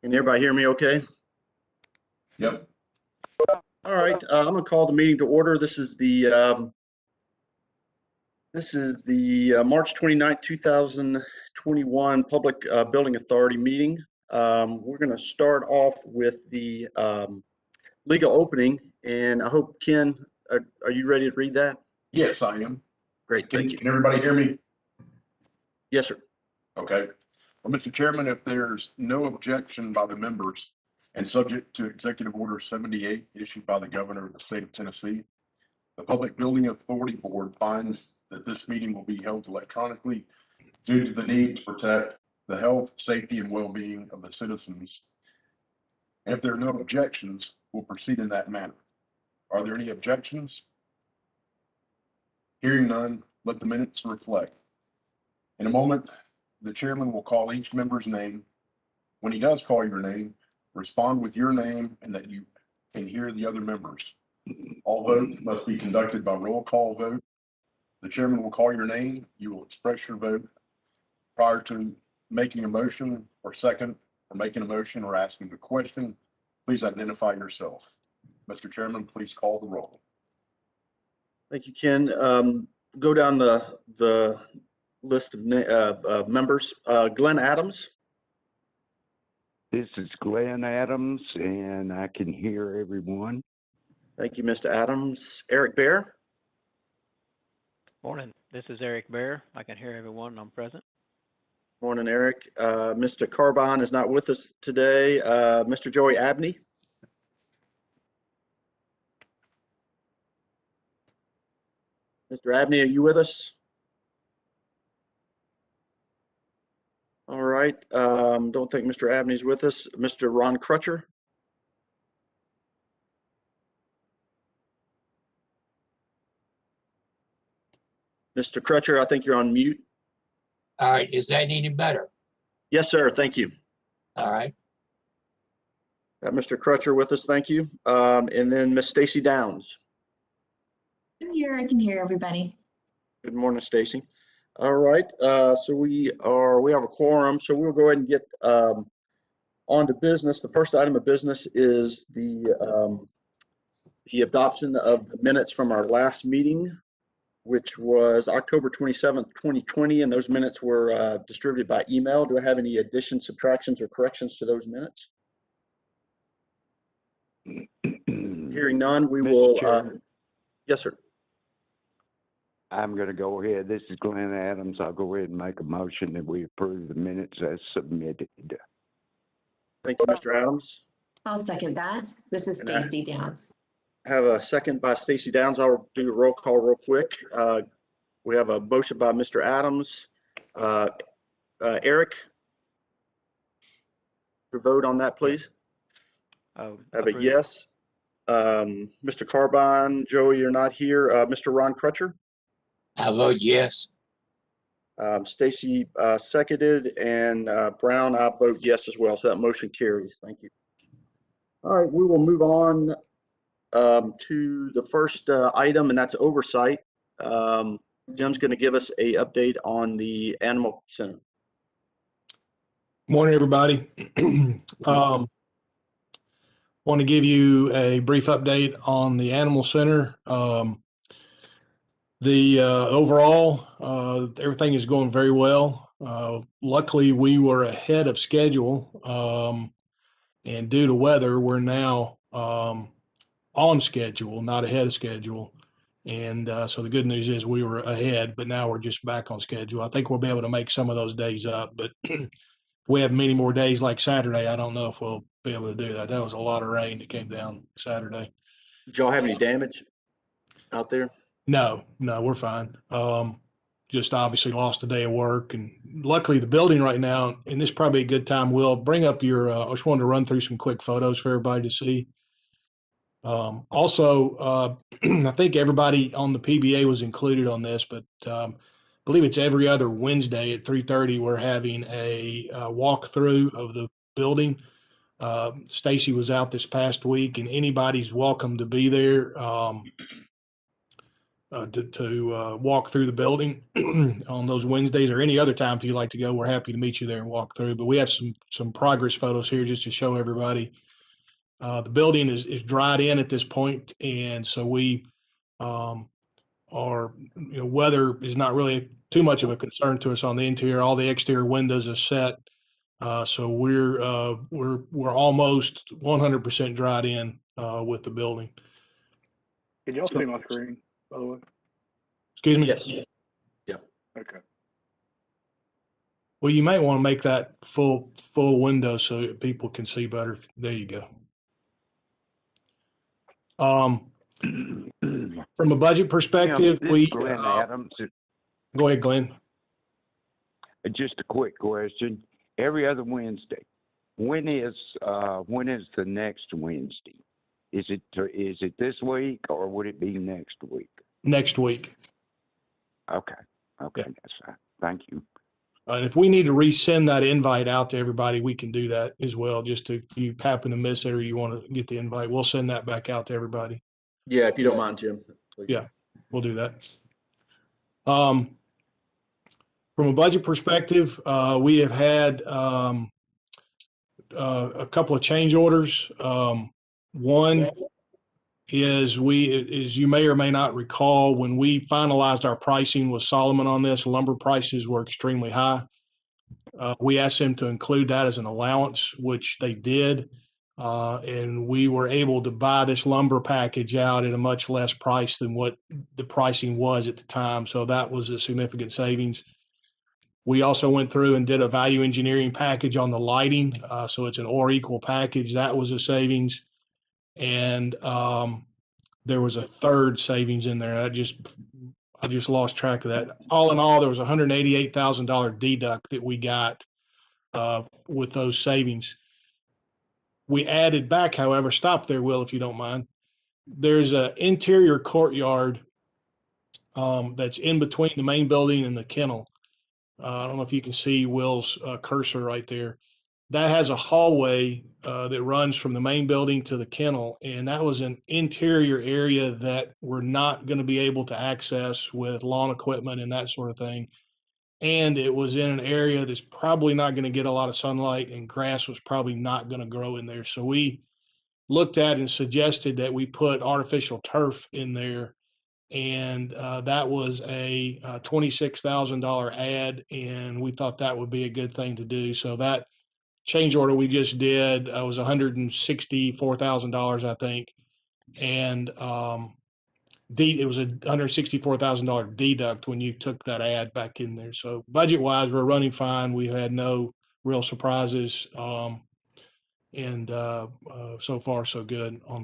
Can everybody hear me okay? Yep. All right, I'm going to call the meeting to order. This is the March 29th, 2021 Public Building Authority meeting. We're going to start off with the legal opening, and I hope, Ken, are you ready to read that? Yes, I am. Great, thank you. Can everybody hear me? Yes, sir. Okay. Well, Mr. Chairman, if there's no objection by the members and subject to Executive Order 78 issued by the Governor of the State of Tennessee, the Public Building Authority Board finds that this meeting will be held electronically due to the need to protect the health, safety, and well-being of the citizens. And if there are no objections, we'll proceed in that manner. Are there any objections? Hearing none, let the minutes reflect. In a moment, the chairman will call each member's name. When he does call your name, respond with your name and that you can hear the other members. All votes must be conducted by roll call vote. The chairman will call your name. You will express your vote prior to making a motion or second or making a motion or asking the question. Please identify yourself. Mr. Chairman, please call the roll. Thank you, Ken. Go down the list of members. Glenn Adams. This is Glenn Adams, and I can hear everyone. Thank you, Mr. Adams. Eric Bear. Morning. This is Eric Bear. I can hear everyone. I'm present. Morning, Eric. Mr. Carbon is not with us today. Mr. Joey Abney. Mr. Abney, are you with us? All right. Don't think Mr. Abney's with us. Mr. Ron Crutcher. Mr. Crutcher, I think you're on mute. All right, is that any better? Yes, sir. Thank you. All right. Got Mr. Crutcher with us. Thank you. And then Miss Stacy Downs. I'm here. I can hear everybody. Good morning, Stacy. All right. So we have a quorum. So we'll go ahead and get on to business. The first item of business is the adoption of the minutes from our last meeting, which was October 27th, 2020, and those minutes were distributed by email. Do I have any additions, subtractions, or corrections to those minutes? Hearing none, we will. Yes, sir. I'm going to go ahead. This is Glenn Adams. I'll go ahead and make a motion that we approve the minutes as submitted. Thank you, Mr. Adams. I'll second that. This is Stacy Downs. Have a second by Stacy Downs. I'll do a roll call real quick. We have a motion by Mr. Adams. Eric, your vote on that, please. Oh, Have a yes. Mr. Carbine, Joey, you're not here. Mr. Ron Crutcher. I vote yes. Stacy seconded, and Brown, I vote yes as well. So that motion carries. Thank you. All right, we will move on to the first item, and that's oversight. Jim's going to give us a update on the Animal Center. Morning, everybody. Want to give you a brief update on the Animal Center. Overall, everything is going very well. Luckily, we were ahead of schedule, and due to weather, we're now on schedule, not ahead of schedule. And so the good news is we were ahead, but now we're just back on schedule. I think we'll be able to make some of those days up, but if we have many more days like Saturday, I don't know if we'll be able to do that. That was a lot of rain that came down Saturday. Did y'all have any damage out there? No, we're fine. Just obviously lost a day of work, and luckily the building right now, and this is probably a good time, Will, bring up your, I just wanted to run through some quick photos for everybody to see. Also, I think everybody on the PBA was included on this, but I believe it's every other Wednesday at 3:30. We're having a walkthrough of the building. Stacy was out this past week, and anybody's welcome to be there. to walk through the building on those Wednesdays or any other time if you'd like to go. We're happy to meet you there and walk through. But we have some progress photos here just to show everybody. The building is dried in at this point, and so we weather is not really too much of a concern to us on the interior. All the exterior windows are set, so we're almost 100% dried in with the building. Can y'all see my screen, by the way? Excuse me. Yes. Okay. Well, you might want to make that full window so people can see better. There you go. From a budget perspective, This we is Glenn Adams. go ahead, Glenn. Just a quick question. Every other Wednesday, when is the next Wednesday? Is it this week or would it be next week? Next week. Okay, Yeah. that's fine. Thank you. If we need to resend that invite out to everybody, we can do that as well. Just if you happen to miss it or you want to get the invite, we'll send that back out to everybody. Yeah, if you don't mind, Jim. Please. Yeah, we'll do that. From a budget perspective, we have had a couple of change orders. One is as you may or may not recall, when we finalized our pricing with Solomon on this, lumber prices were extremely high. We asked them to include that as an allowance, which they did. And we were able to buy this lumber package out at a much less price than what the pricing was at the time. So that was a significant savings. We also went through and did a value engineering package on the lighting. So it's an or equal package. That was a savings. And there was a third savings in there. I just lost track of that. All in all, there was a $188,000 deduct that we got with those savings. We added back, however, stop there, Will, if you don't mind. There's an interior courtyard that's in between the main building and the kennel. I don't know if you can see Will's cursor right there. That has a hallway that runs from the main building to the kennel, and that was an interior area that we're not going to be able to access with lawn equipment and that sort of thing. And it was in an area that's probably not going to get a lot of sunlight, and grass was probably not going to grow in there. So we looked at and suggested that we put artificial turf in there, and that was a $26,000 ad, and we thought that would be a good thing to do. So that change order we just did was $164,000, I think, and it was a $164,000 deduct when you took that ad back in there. So budget wise, we're running fine. We had no real surprises, and so far so good on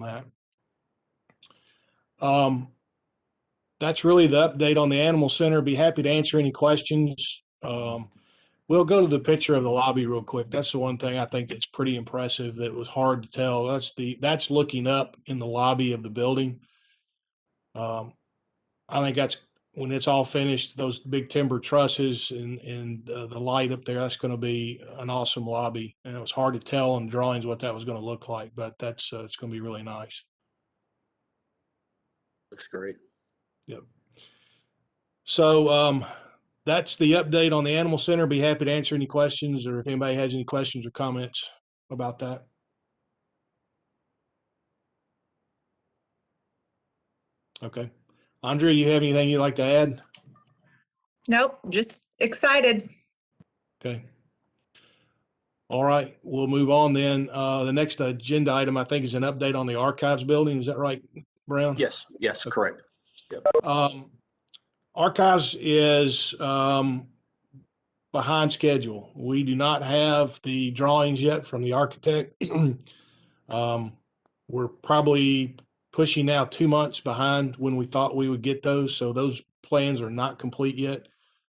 that. That's really the update on the Animal Center. Be happy to answer any questions. We'll go to the picture of the lobby real quick. That's the one thing I think that's pretty impressive that was hard to tell. That's looking up in the lobby of the building. I think that's when it's all finished, those big timber trusses and the light up there, that's going to be an awesome lobby. And it was hard to tell in drawings what that was going to look like, but it's going to be really nice. Looks great. Yep. So that's the update on the Animal Center. Be happy to answer any questions, or if anybody has any questions or comments about that. Okay. Andrea, you have anything you'd like to add? Nope, just excited. Okay. All right, we'll move on then. The next agenda item, I think, is an update on the archives building. Is that right, Brown? Yes, correct. Yep. Archives is behind schedule. We do not have the drawings yet from the architect. We're probably pushing now 2 months behind when we thought we would get those. So those plans are not complete yet.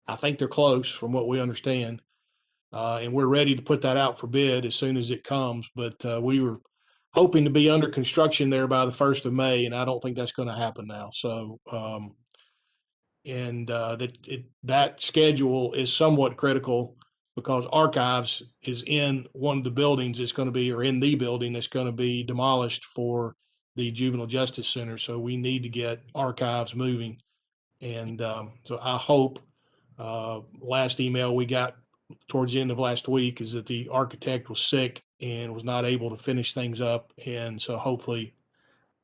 I think they're close from what we understand. And we're ready to put that out for bid as soon as it comes. But we were hoping to be under construction there by the 1st of May, and I don't think that's going to happen now. So, that schedule is somewhat critical because archives is in one of the buildings that's going to be, or in the building that's going to be demolished for the Juvenile Justice Center. So we need to get archives moving. And so I hope, last email we got towards the end of last week is that the architect was sick and was not able to finish things up. And so hopefully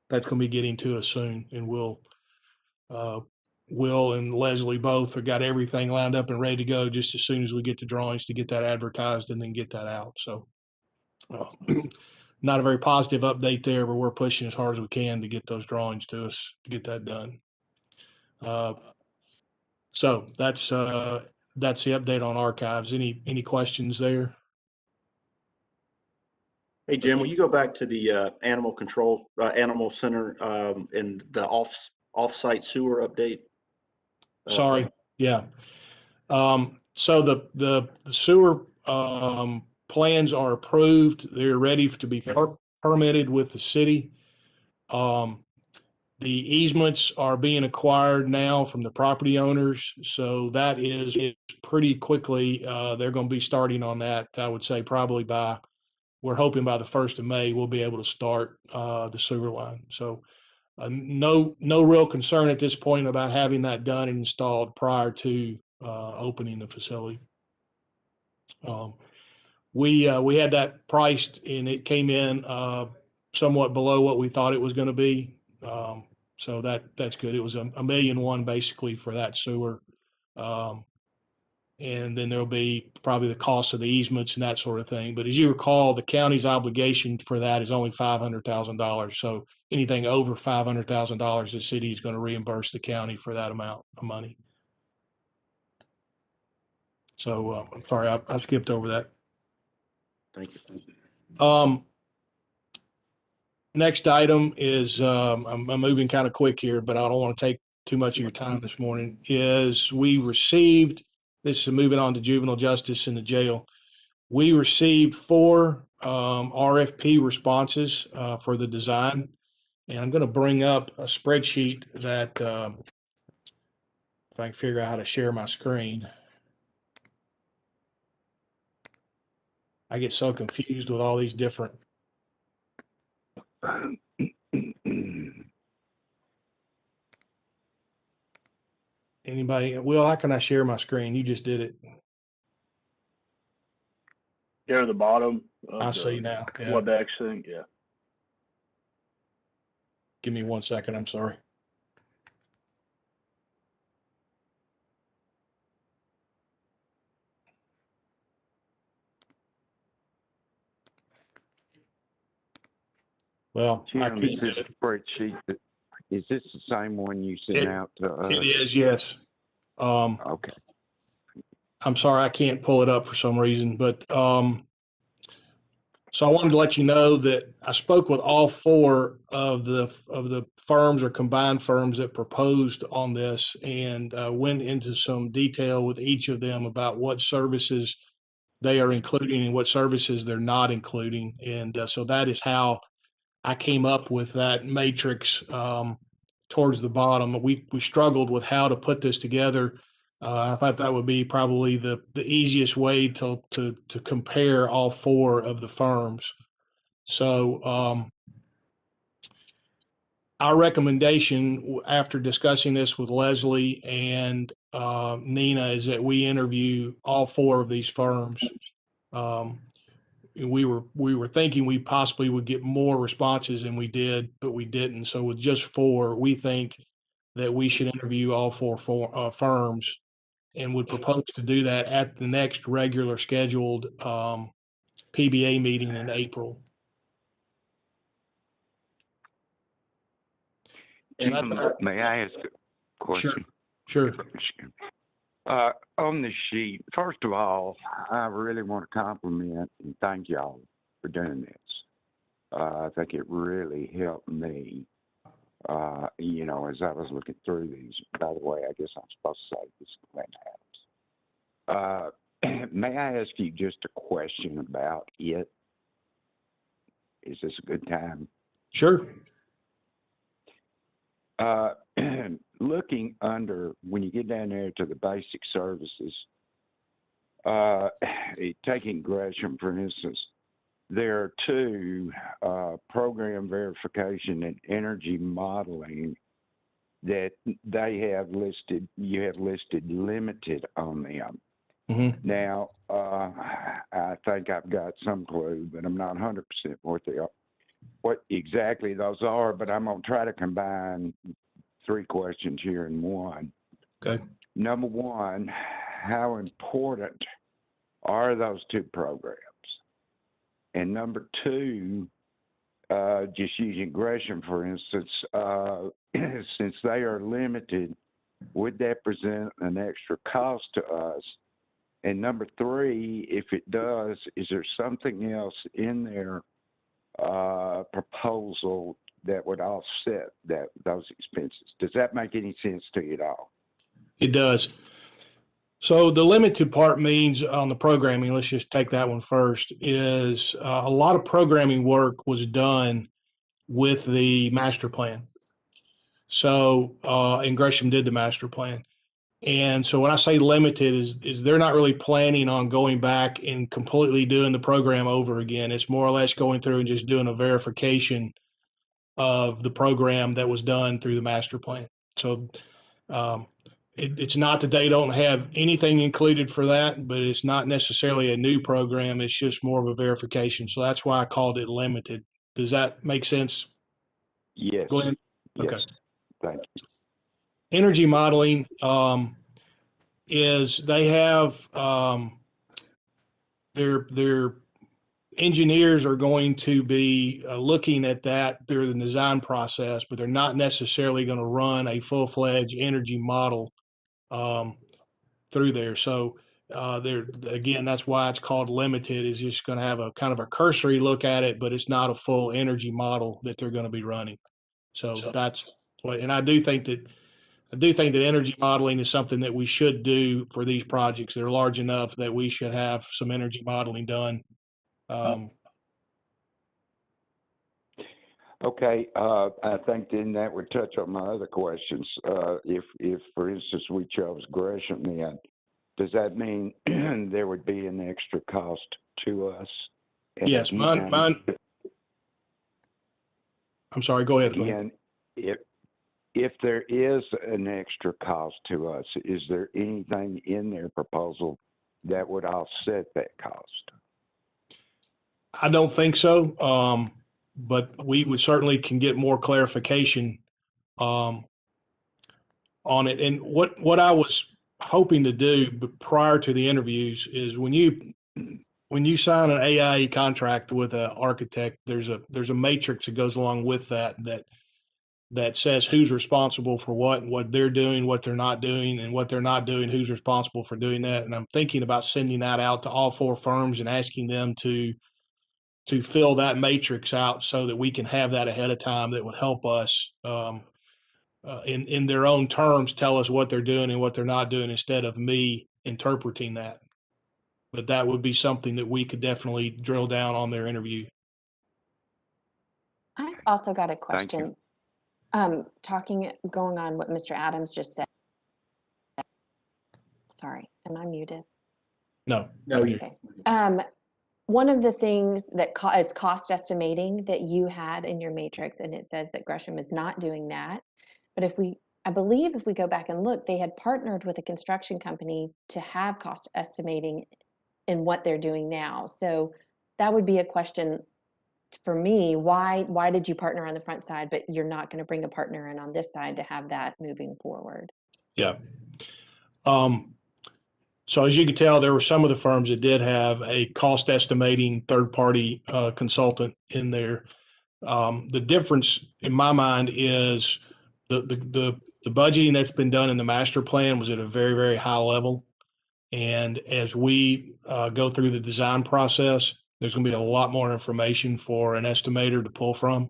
that's going to be getting to us soon. And Will and Leslie both have got everything lined up and ready to go just as soon as we get the drawings to get that advertised and then get that out. So not a very positive update there, but we're pushing as hard as we can to get those drawings to us to get that done. So that's the update on archives. Any questions there? Hey, Jim, will you go back to the animal control, animal center, and the off-site sewer update? Sorry. Yeah. So the sewer plans are approved. They're ready to be permitted with the city. The easements are being acquired now from the property owners. So that is pretty quickly, they're going to be starting on that. I would say probably we're hoping by the 1st of May, we'll be able to start the sewer line. So no real concern at this point about having that done and installed prior to opening the facility. We had that priced and it came in somewhat below what we thought it was going to be. So that's good. It was $1.1 million basically for that sewer. And then there'll be probably the cost of the easements and that sort of thing. But as you recall, the county's obligation for that is only $500,000. So anything over $500,000, the city is going to reimburse the county for that amount of money. So I'm sorry, I skipped over that. Thank you. Next item is, I'm moving kind of quick here, but I don't want to take too much of your time this morning, is we received, this is moving on to juvenile justice in the jail. We received 4 RFP responses for the design. And I'm going to bring up a spreadsheet that, if I can figure out how to share my screen. I get so confused with all these different. Anybody? Will, how can I share my screen? You just did it. Go to the bottom I of see the now. Yeah. WebEx thing. Yeah. Give me 1 second. I'm sorry. Well, Jim, I can't do this it. spreadsheet, is this the same one you sent out to us? It is, yes. Okay. I'm sorry, I can't pull it up for some reason, but so I wanted to let you know that I spoke with all 4 of the firms or combined firms that proposed on this and went into some detail with each of them about what services they are including and what services they're not including. And so that is how I came up with that matrix towards the bottom. We struggled with how to put this together. I thought that would be probably the easiest way to compare all 4 of the firms. So our recommendation after discussing this with Leslie and Nina is that we interview all 4 of these firms. We were thinking we possibly would get more responses than we did, but we didn't. So with just 4, we think that we should interview all 4 firms and would propose to do that at the next regular scheduled PBA meeting in April. And May I ask a question? Sure. On the sheet, first of all, I really want to compliment and thank y'all for doing this. I think it really helped me, as I was looking through these. By the way, I guess I'm supposed to say this is Glenn House. May I ask you just a question about it? Is this a good time? Sure. Looking under, when you get down there to the basic services, taking Gresham, for instance, there are 2, program verification and energy modeling, that they have listed, you have listed limited on them. Mm-hmm. Now, I think I've got some clue, but I'm not 100% what exactly those are, but I'm going to try to combine 3 questions here in one. Okay. Number one, how important are those 2 programs? And number 2, just using Gresham, for instance, since they are limited, would that present an extra cost to us? And number 3, if it does, is there something else in their proposal that would offset those expenses? Does that make any sense to you at all? It does. So the limited part means on the programming, let's just take that one first, is a lot of programming work was done with the master plan. So, and Gresham did the master plan. And so when I say limited is they're not really planning on going back and completely doing the program over again. It's more or less going through and just doing a verification of the program that was done through the master plan. So it's not that they don't have anything included for that, but it's not necessarily a new program. It's just more of a verification. So that's why I called it limited. Does that make sense, Yes. Glenn? Yes. Okay. Thank you. Energy modeling is they have their engineers are going to be looking at that through the design process, but they're not necessarily going to run a full-fledged energy model through there. So they're, again, that's why it's called limited, is just going to have a kind of a cursory look at it, but it's not a full energy model that they're going to be running. So that's what, and I do think that energy modeling is something that we should do for these projects. They're large enough that we should have some energy modeling done. Okay, I think then that would touch on my other questions. If for instance, we chose Gresham, then does that mean there would be an extra cost to us? And yes, again, mine. I'm sorry, go ahead. Again, if there is an extra cost to us, is there anything in their proposal that would offset that cost? I don't think so. But we would certainly can get more clarification on it. And what I was hoping to do prior to the interviews is when you sign an AI contract with an architect, there's a matrix that goes along with that says who's responsible for what and what they're doing, what they're not doing, and what they're not doing, who's responsible for doing that. And I'm thinking about sending that out to all 4 firms and asking them to fill that matrix out so that we can have that ahead of time. That would help us in their own terms tell us what they're doing and what they're not doing instead of me interpreting that. But that would be something that we could definitely drill down on their interview. I've also got a Thank you. question. Going on what Mr. Adams just said. Sorry, am I muted? No. Okay. One of the things that is cost estimating that you had in your matrix, and it says that Gresham is not doing that. But I believe if we go back and look, they had partnered with a construction company to have cost estimating in what they're doing now. So that would be a question for me. Why did you partner on the front side, but you're not going to bring a partner in on this side to have that moving forward? Yeah. So as you can tell, there were some of the firms that did have a cost estimating third-party consultant in there. The difference in my mind is the budgeting that's been done in the master plan was at a very, very high level. And as we go through the design process, there's going to be a lot more information for an estimator to pull from.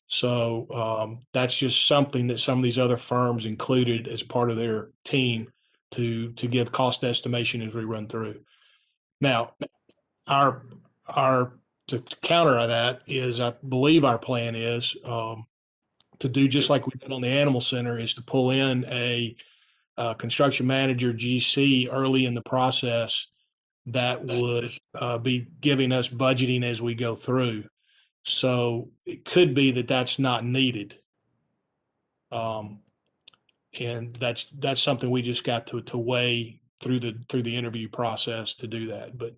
So that's just something that some of these other firms included as part of their team to give cost estimation as we run through. Now, our to counter that is, I believe our plan is to do just like we did on the Animal Center, is to pull in a construction manager GC early in the process that would be giving us budgeting as we go through. So it could be that that's not needed. And that's something we just got to weigh through the interview process to do that. But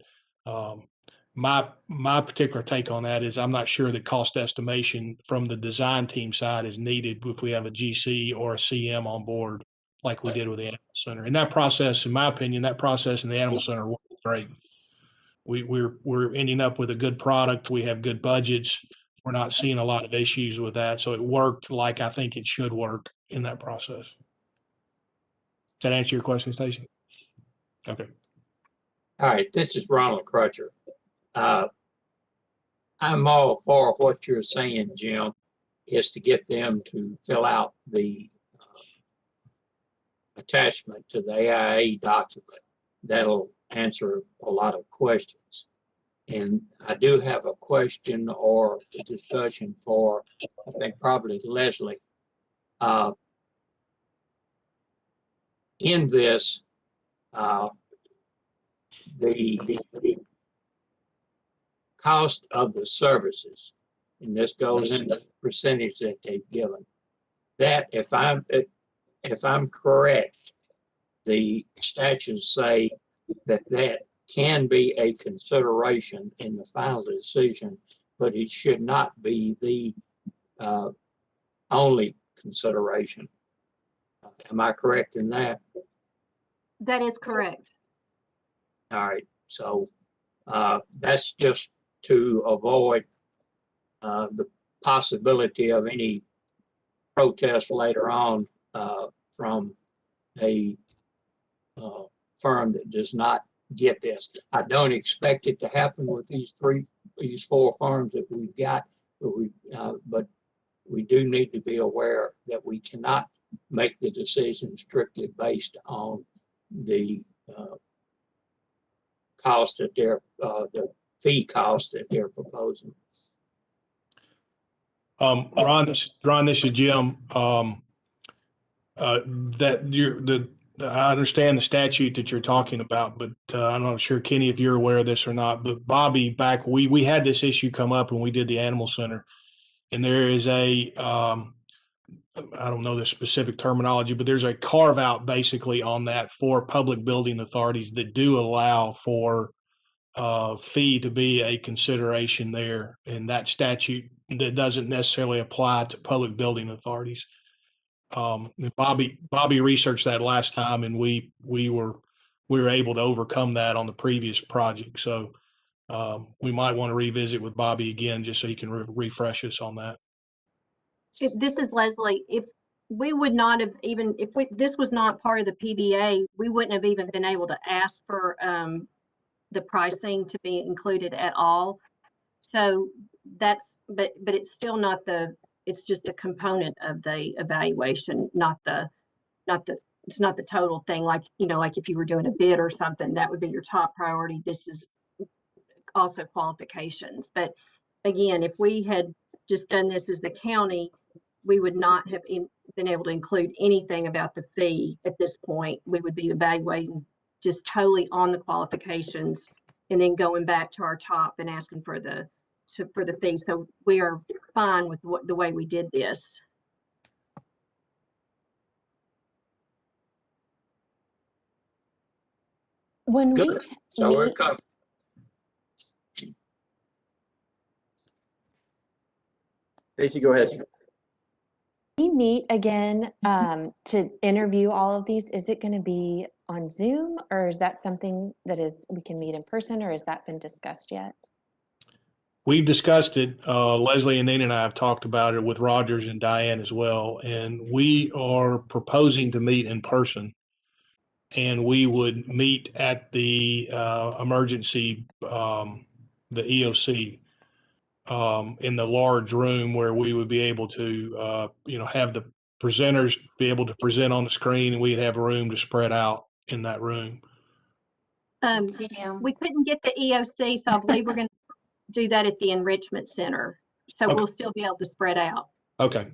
my particular take on that is I'm not sure that cost estimation from the design team side is needed if we have a GC or a CM on board like we did with the Animal Center. And that process, in my opinion, that process in the Animal Center was great. We're ending up with a good product. We have good budgets. We're not seeing a lot of issues with that. So it worked like I think it should work in that process. Does that answer your question, Stacy? Okay. All right, this is Ronald Crutcher. I'm all for what you're saying, Jim, is to get them to fill out the attachment to the AIA document. That'll answer a lot of questions. And I do have a question or a discussion for, I think probably Leslie. In this, the cost of the services, and this goes into the percentage that they've given, that if I'm correct, the statutes say that can be a consideration in the final decision, but it should not be the only consideration. Am I correct in that? That is correct. All right, so that's just to avoid the possibility of any protest later on from a firm that does not get this. I don't expect it to happen with these four firms that we've got, but we do need to be aware that we cannot make the decision strictly based on the cost that the fee cost that they're proposing. Ron, this is Jim. I understand the statute that you're talking about, but I'm not sure, Kenny, if you're aware of this or not. But Bobby, we had this issue come up when we did the Animal Center, and there is I don't know the specific terminology, but there's a carve out basically on that for public building authorities that do allow for fee to be a consideration there, and that statute that doesn't necessarily apply to public building authorities. Bobby researched that last time, and we were able to overcome that on the previous project. So we might want to revisit with Bobby again just so he can refresh us on that. This is Leslie. If we would not have even, this was not part of the PBA, we wouldn't have even been able to ask for the pricing to be included at all. So that's, but it's still not it's just a component of the evaluation, it's not the total thing. Like, like if you were doing a bid or something, that would be your top priority. This is also qualifications. But again, if we had just done this as the county, we would not have been able to include anything about the fee at this point. We would be evaluating just totally on the qualifications and then going back to our top and asking for the fee. So we are fine with the way we did this. When Good. So we're covered. Stacy, go ahead. we meet again to interview all of these, is it going to be on Zoom, or is that something that we can meet in person, or has that been discussed yet? We've discussed it. Leslie and Nina and I have talked about it with Rogers and Diane as well. And we are proposing to meet in person. And we would meet at the emergency, the EOC, in the large room where we would be able to, have the presenters be able to present on the screen, and we'd have room to spread out in that room. We couldn't get the EOC, so I believe we're going to do that at the Enrichment Center. So Okay. We'll still be able to spread out. Okay.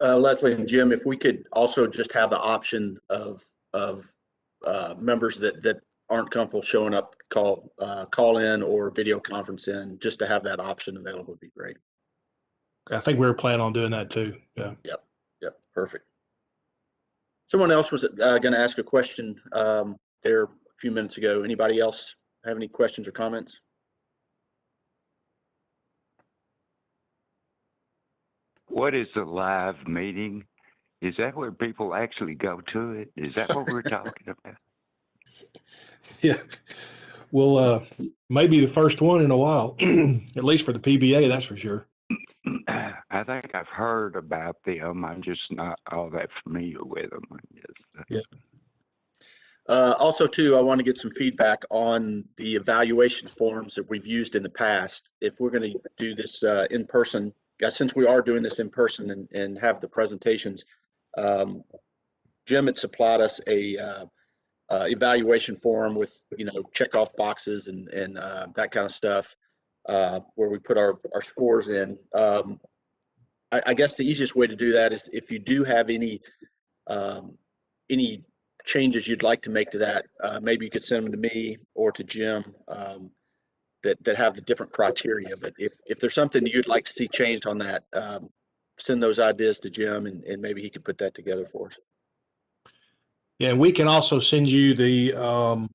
Leslie and Jim, if we could also just have the option of members that aren't comfortable showing up, call in or video conference in, just to have that option available would be great. I think we were planning on doing that too. Yeah. Yep. Perfect. Someone else was going to ask a question there a few minutes ago. Anybody else have any questions or comments? What is a live meeting? Is that where people actually go to it? Is that what we're talking about? Yeah. Well, maybe the first one in a while, at least for the PBA, that's for sure. I think I've heard about them. I'm just not all that familiar with them. Yeah. Also, too, I want to get some feedback on the evaluation forms that we've used in the past. If we're going to do this in person, since we are doing this in person and have the presentations, Jim had supplied us a evaluation form with, check off boxes and that kind of stuff, where we put our scores in. I guess the easiest way to do that is if you do have any changes you'd like to make to that, maybe you could send them to me or to Jim, that have the different criteria. But if there's something that you'd like to see changed on that, send those ideas to Jim and maybe he could put that together for us. Yeah, we can also send you the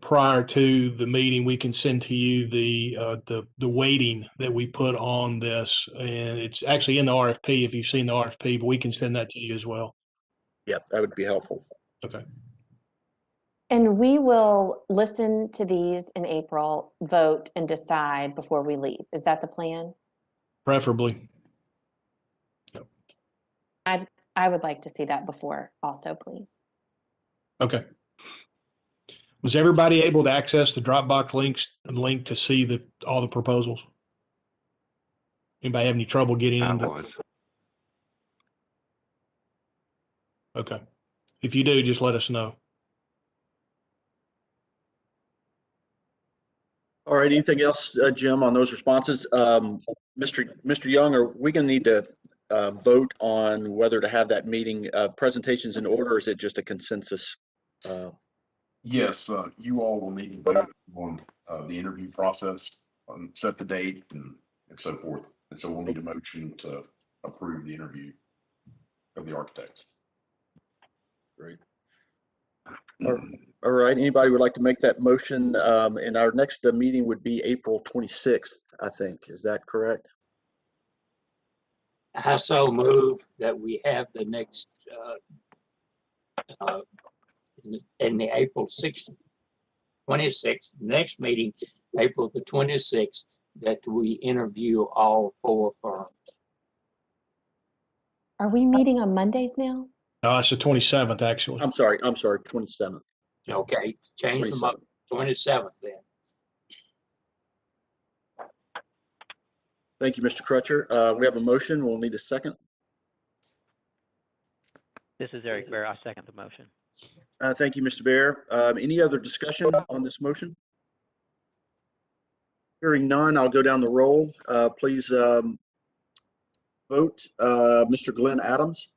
prior to the meeting, we can send to you the weighting that we put on this, and it's actually in the RFP if you've seen the RFP, but we can send that to you as well. Yep, that would be helpful. Okay. And we will listen to these in April, vote, and decide before we leave. Is that the plan? Preferably. I would like to see that before also, please. Okay. Was everybody able to access the Dropbox link to see all the proposals? Anybody have any trouble getting I in? was. Okay. If you do, just let us know. All right. Anything else, Jim, on those responses? Mr. Young, are we going to need to vote on whether to have that meeting presentations in order, or is it just a consensus? Yes, you all will need to vote on the interview process, set the date and so forth. And so we'll need a motion to approve the interview of the architects. Great. All right. Anybody would like to make that motion? And our next meeting would be April 26th, I think. Is that correct? I so move that we have the next, in the April 26th, next meeting, April the 26th, that we interview all 4 firms. Are we meeting on Mondays now? No, it's the 27th, actually. I'm sorry, 27th. Okay, change them up, 27th then. Thank you, Mr. Crutcher. We have a motion. We'll need a second. This is Eric Bear. I second the motion. Thank you, Mr. Bear. Any other discussion on this motion? Hearing none, I'll go down the roll. Please vote. Mr. Glenn Adams.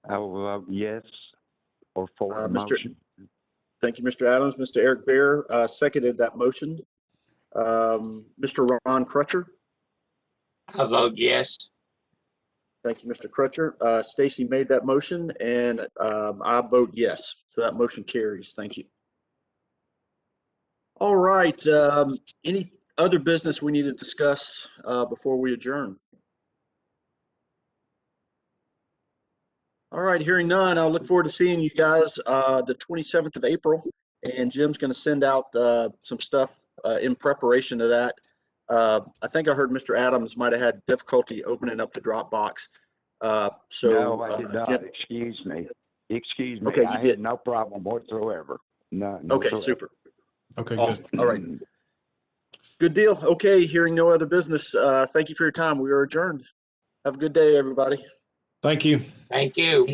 I will vote yes or for the motion. Thank you, Mr. Adams. Mr. Eric Bear seconded that motion. Mr. Ron Crutcher. I vote yes. Thank you, Mr. Crutcher. Stacy made that motion, and I vote yes. So that motion carries. Thank you. All right. Any other business we need to discuss before we adjourn? All right. Hearing none, I'll look forward to seeing you guys the 27th of April. And Jim's going to send out some stuff in preparation to that. I think I heard Mr. Adams might have had difficulty opening up the Dropbox. No, I did not. Jim, Excuse me. Excuse me. Okay, you I did. had no problem whatsoever. No. Okay, whatsoever. super. Okay, Awesome. good. All right. Good deal. Okay, hearing no other business, thank you for your time. We are adjourned. Have a good day, everybody. Thank you. Thank you.